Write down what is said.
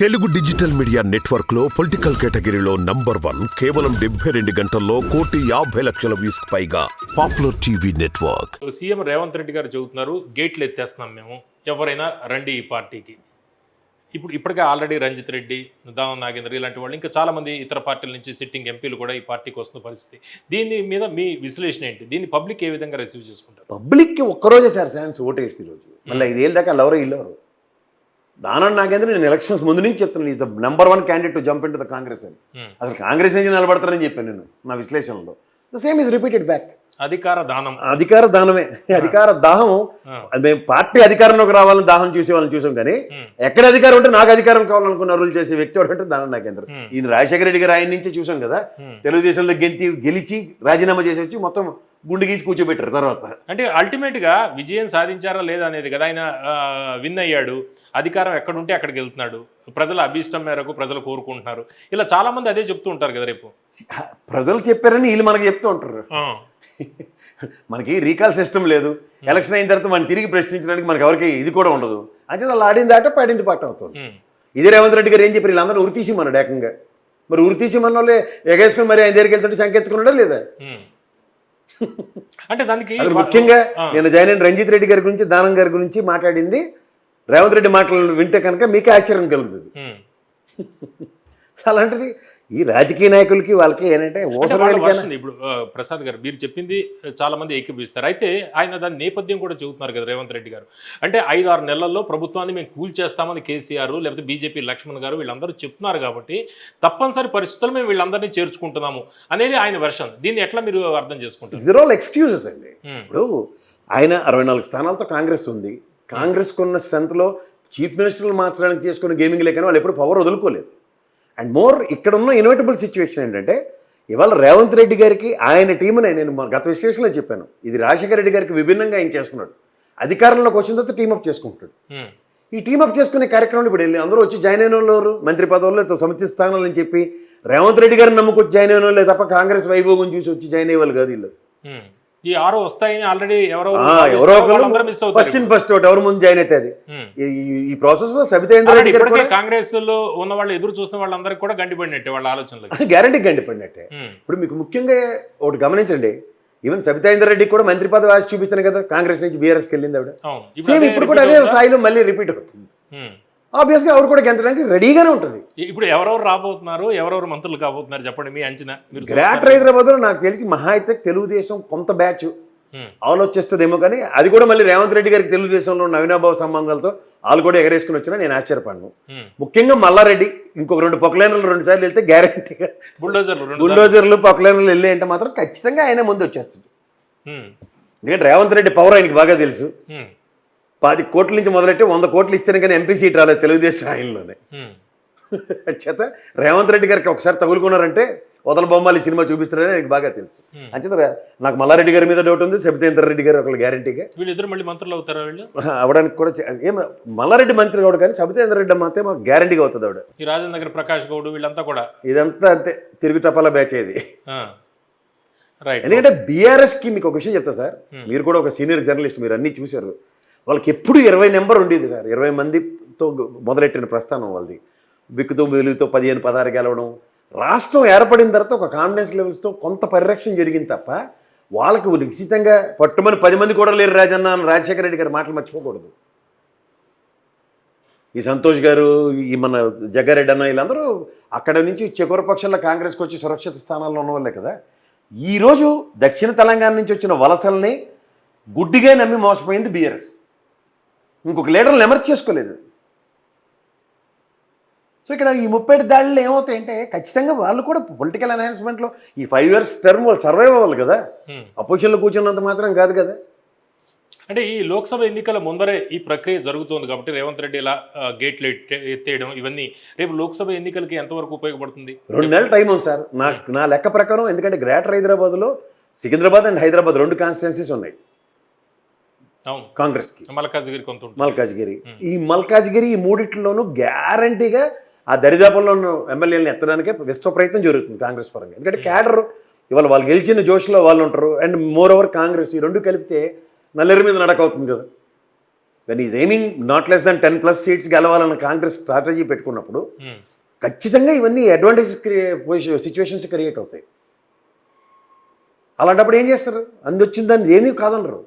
Telugu digital media network లో political కేటగిరీలో #1 కేవలం 72 గంటల్లో 1,50,00,000 వ్యూస్ పైగా popular TV network. CM Revanth Reddy గారు చెబుతున్నారు, గేట్లు ఎత్తేస్తున్నాం మేము, ఎవరైనా రండి ఈ పార్టీకి. ఇప్పటికే ఆల్రెడీ రంజిత్ రెడ్డి, దానం నాగేంద్ర ఇలాంటి వాళ్ళు ఇంకా చాలామంది ఇతర పార్టీల నుంచి సిట్టింగ్ ఎంపీలు కూడా ఈ పార్టీకి వస్తున్న పరిస్థితి. దీని మీద మీ విశ్లేషణ ఏంటి? దీన్ని పబ్లిక్ ఏ విధంగా రిసీవ్ చేసుకుంటారు? పబ్లిక్కి ఒక్కరోజే సార్ ఛాన్స్ ఓటేసి ఈరోజు మళ్ళీ 5 ఏళ్ళ దాకా ఎవరో ఇల్లరు. దానం నాగేంద్ర నేను ఎలక్షన్స్ ముందు నుంచి చెప్తున్నాను, is the #1 candidate to jump in to the Congress అని. అసలు కాంగ్రెస్ నుంచి నిలబడతారని చెప్పాను నేను నా విశ్లేషణలో. The same is repeated back. అధికార దానం, అధికార దానమే, అధికార దాహం. మేము పార్టీ అధికారంలోకి రావాలని దాహం వాళ్ళని చూసాం, కానీ ఎక్కడ అధికారం ఉంటే నాకు అధికారం కావాలనుకున్న రూల్ చేసే వ్యక్తి ఎవరంటే దానం నాగేంద్ర. ఈయన రాజశేఖర రెడ్డి గారు ఆయన నుంచే చూసాం కదా, తెలుగుదేశంలో గెలిచి రాజీనామా చేసి వచ్చి మొత్తం గుండు గీసి కూర్చోబెట్టారు. తర్వాత అంటే అల్టిమేట్ గా విజయం సాధించారా లేదా అనేది కదా. ఆయన విన్ అయ్యాడు, అధికారం ఎక్కడుంటే అక్కడికి వెళ్తున్నాడు, ప్రజల అభీష్టం మేరకు ప్రజలు కోరుకుంటున్నారు. ఇలా చాలా మంది అదే చెప్తూ ఉంటారు కదా. రేపు ప్రజలు చెప్పారని వీళ్ళు మనకి చెప్తూ ఉంటారు. మనకి రీకాల్ సిస్టమ్ లేదు. ఎలక్షన్ అయిన తర్వాత మనం తిరిగి ప్రశ్నించడానికి మనకి ఎవరికి ఇది కూడా ఉండదు. అంటే వాళ్ళు ఆడింది ఆట పాడింది పాట అవుతుంది. ఇదే రేవంత్ రెడ్డి గారు ఏం చెప్పారు, వీళ్ళందరూ ఉరితీసి మన ఏకంగా. మరి ఉరితీసి మన వాళ్ళే ఎగేసుకుని మరి ఆయన దగ్గరికి వెళ్తుంటే సంకెత్తుకున్నాడా లేదా? అంటే దానికి ముఖ్యంగా నేను జైన్ రంజిత్ రెడ్డి గారి గురించి, దానం గారి గురించి మాట్లాడింది రేవంత్ రెడ్డి మాటలను వింటే కనుక మీకే ఆశ్చర్యం కలుగుతుంది. అలాంటిది ఈ రాజకీయ నాయకులకి వాళ్ళకి ఏంటంటే ఇప్పుడు ప్రసాద్ గారు మీరు చెప్పింది చాలా మంది ఏకీభవిస్తారు. అయితే ఆయన దాని నేపథ్యం కూడా చెబుతున్నారు కదా రేవంత్ రెడ్డి గారు. అంటే 5-6 నెలల్లో ప్రభుత్వాన్ని మేము కూల్చేస్తామని కేసీఆర్ లేకపోతే బీజేపీ లక్ష్మణ్ గారు వీళ్ళందరూ చెప్తున్నారు కాబట్టి తప్పనిసరి పరిస్థితుల్లో మేము వీళ్ళందరినీ చేర్చుకుంటున్నాము అనేది ఆయన వెర్షన్. దీన్ని ఎట్లా మీరు అర్థం చేసుకుంటారు? ఇస్ ఆల్ ఎక్స్క్యూజెస్ అండి. ఇప్పుడు ఆయన 64 స్థానాలతో కాంగ్రెస్ ఉంది. కాంగ్రెస్కు ఉన్న స్ట్రెంత్లో చీఫ్ మినిస్టర్లు మార్చడానికి చేసుకున్న గేమింగ్ లేకని వాళ్ళు ఎప్పుడు పవర్ వదులుకోలేదు. అండ్ మోర్ ఇక్కడ ఉన్న ఇన్వైటబుల్ సిచ్యువేషన్ ఏంటంటే ఇవాళ రేవంత్ రెడ్డి గారికి ఆయన టీమునే నేను గత విశ్లేషణలో చెప్పాను, ఇది రాజశేఖర రెడ్డి గారికి విభిన్నంగా ఆయన చేస్తున్నాడు. అధికారంలోకి వచ్చిన తర్వాత టీమప్ చేసుకుంటాడు. ఈ టీమప్ చేసుకునే కార్యక్రమంలో ఇప్పుడు వెళ్ళి అందరూ వచ్చి జాయిన్ అయిన వాళ్ళు మంత్రి పదవుల్లో సమితి స్థానాలు అని చెప్పి రేవంత్ రెడ్డి గారిని నమ్ముకొచ్చి జాయిన్ అయిన వాళ్ళే తప్ప కాంగ్రెస్ వైభోగం చూసి వచ్చి జాయిన్ అయ్యేవాళ్ళు కాదు వీళ్ళు. ఈ 6 వస్తాయని ఆల్రెడీ ఎవరో ఫస్ట్ ఇన్ ఫస్ట్ అవుట్ ఎవరు ముందు జాయిన్ అయితే అది. ఈ ప్రాసెస్ లో సబితేంద్ర రెడ్డి గారు కాంగ్రెస్ లో ఉన్న వాళ్ళు ఎదురు చూస్తున్న వాళ్ళందరికీ కూడా గండిపడినట్టే వాళ్ళ ఆలోచనలు, గ్యారంటీ గండిపడినట్టే. ఇప్పుడు మీకు ముఖ్యంగా ఒకటి గమనించండి, ఈవెన్ సబితేంద్ర రెడ్డి కూడా మంత్రి పదవి ఆశ చూపిస్తాను కదా, కాంగ్రెస్ నుంచి బీఆర్ఎస్కి వెళ్ళింది ఆవిడ. సేమ్ ఇప్పుడు కూడా అదే స్థాయిలో మళ్ళీ రిపీట్ అవుతుంది. ఆబ్వియస్గా ఎవరు కూడా గెంచడానికి రెడీగానే ఉంటుంది. ఇప్పుడు ఎవరెవరు రాబోతున్నారు, ఎవరెవరు మంత్రులు కాబోతున్నారు చెప్పండి మీ అంచనా. గ్రేటర్ హైదరాబాద్లో నాకు తెలిసి మహా అయితే తెలుగుదేశం కొంత బ్యాచ్ ఆలోచిస్తుందేమో, కానీ అది కూడా మళ్ళీ రేవంత్ రెడ్డి గారికి తెలుగుదేశంలో ఉన్న అవినాభావ సంబంధాలతో వాళ్ళు కూడా ఎగరేసుకుని వచ్చినా నేను ఆశ్చర్యపడను. ముఖ్యంగా మల్లారెడ్డి ఇంకొక 2 పొక్లైనర్లు 2 సార్లు వెళ్తే గ్యారంటీగా బుల్డోజర్లు పొక్లైనర్లు వెళ్ళి అంటే మాత్రం ఖచ్చితంగా ఆయన ముందు వచ్చేస్తుంది. ఎందుకంటే రేవంత్ రెడ్డి పవర్ ఆయనకి బాగా తెలుసు. 10 కోట్ల నుంచి మొదలెట్టి 100 కోట్లు ఇస్తేనే కానీ ఎంపీ సీట్ రాలేదు తెలుగుదేశం ఆయనలోనే. చేత రేవంత్ రెడ్డి గారికి ఒకసారి తగులుకున్నారంటే వదల బొమ్మాలి సినిమా చూపిస్తారని నాకు బాగా తెలుసు. అంచేత నాకు మల్లారెడ్డి గారి మీద డౌట్ ఉంది, సబితేంద్ర రెడ్డి గారు ఒకళ్ళు గ్యారంటీగా వీళ్ళిద్దరు మళ్ళీ మంత్రులు అవుతారా వీళ్ళు అవడానికి కూడా. ఏం మల్లారెడ్డి మంత్రి కావడం కానీ సబితేంద్ర రెడ్డి మాత్రం మాకు గ్యారంటీగా అవుతుంది ఆవిడ. ఈ రాజేంద్ర దగ్గర ప్రకాష్ గౌడ్ వీళ్ళంతా కూడా ఇదంతా అంతే తిరుగు తపాలా బ్యాచ్ ఇది. ఎందుకంటే బీఆర్ఎస్కి మీకు ఒక విషయం చెప్తా సార్, మీరు కూడా ఒక సీనియర్ జర్నలిస్ట్, మీరు అన్నీ చూశారు. వాళ్ళకి ఎప్పుడు 20 నెంబర్ ఉండేది సార్. 20 మందితో మొదలెట్టిన ప్రస్థానం వాళ్ళది. బిక్కుతో వెలుగుతో 15-16 గెలవడం. రాష్ట్రం ఏర్పడిన తర్వాత ఒక కాన్ఫిడెన్స్ లెవెల్స్తో కొంత పరిరక్షణ జరిగింది తప్ప వాళ్ళకు నిశ్చితంగా పట్టుమని 10 మంది కూడా లేరు రాజన్న అని రాజశేఖర రెడ్డి గారి మాటలు మర్చిపోకూడదు. ఈ సంతోష్ గారు, ఈ మన జగ్గారెడ్డి అన్న వీళ్ళందరూ అక్కడ నుంచి చెకురపక్షంలో కాంగ్రెస్కి వచ్చి సురక్షిత స్థానాల్లో ఉన్నవాళ్ళే కదా. ఈరోజు దక్షిణ తెలంగాణ నుంచి వచ్చిన వలసల్ని గుడ్డిగా నమ్మి మోసపోయింది బీఆర్ఎస్. ఇంకొక లీడర్లు ఎమర్జ్ చేసుకోలేదు. సో ఇక్కడ ఈ 37 దాడులు ఏమవుతాయంటే ఖచ్చితంగా వాళ్ళు కూడా పొలిటికల్ ఎన్హాన్స్మెంట్లో ఈ 5 years టర్మ్ వాళ్ళు సర్వైవ్ అవ్వాలి కదా. అపోజిషన్లో కూర్చున్నంత మాత్రం కాదు కదా. అంటే ఈ లోక్సభ ఎన్నికల ముందరే ఈ ప్రక్రియ జరుగుతుంది కాబట్టి రేవంత్ రెడ్డి ఇలా గేట్లు ఎత్తేయడం ఇవన్నీ రేపు లోక్సభ ఎన్నికలకి ఎంతవరకు ఉపయోగపడుతుంది? 2 నెలల టైం ఉంది సార్ నా లెక్క ప్రకారం. ఎందుకంటే గ్రేటర్ హైదరాబాద్లో సికింద్రాబాద్ అండ్ హైదరాబాద్ 2 కాన్స్టిట్యున్సీస్ ఉన్నాయి కాంగ్రెస్కి. మల్కాజ్గిరి ఈ మల్కాజ్గిరి ఈ మూడిట్లోనూ గ్యారంటీగా ఆ దరిదాపుల్లో ఉన్న ఎమ్మెల్యేలను ఎత్తడానికే విశ్వ ప్రయత్నం జరుగుతుంది కాంగ్రెస్ పరంగా. ఎందుకంటే క్యాడర్ ఇవాళ వాళ్ళు గెలిచిన జోష్లో వాళ్ళు ఉంటారు. అండ్ మోర్ ఓవర్ కాంగ్రెస్ ఈ 2 కలిపితే నల్లేరు మీద నడక అవుతుంది కదా. When is aiming not less than 10+ seats గెలవాలన్న కాంగ్రెస్ స్ట్రాటజీ పెట్టుకున్నప్పుడు ఖచ్చితంగా ఇవన్నీ అడ్వాంటేజ్ సిచ్యువేషన్స్ క్రియేట్ అవుతాయి. అలాంటప్పుడు ఏం చేస్తారు? అందొచ్చిన దాన్ని ఏమీ కాదనరు.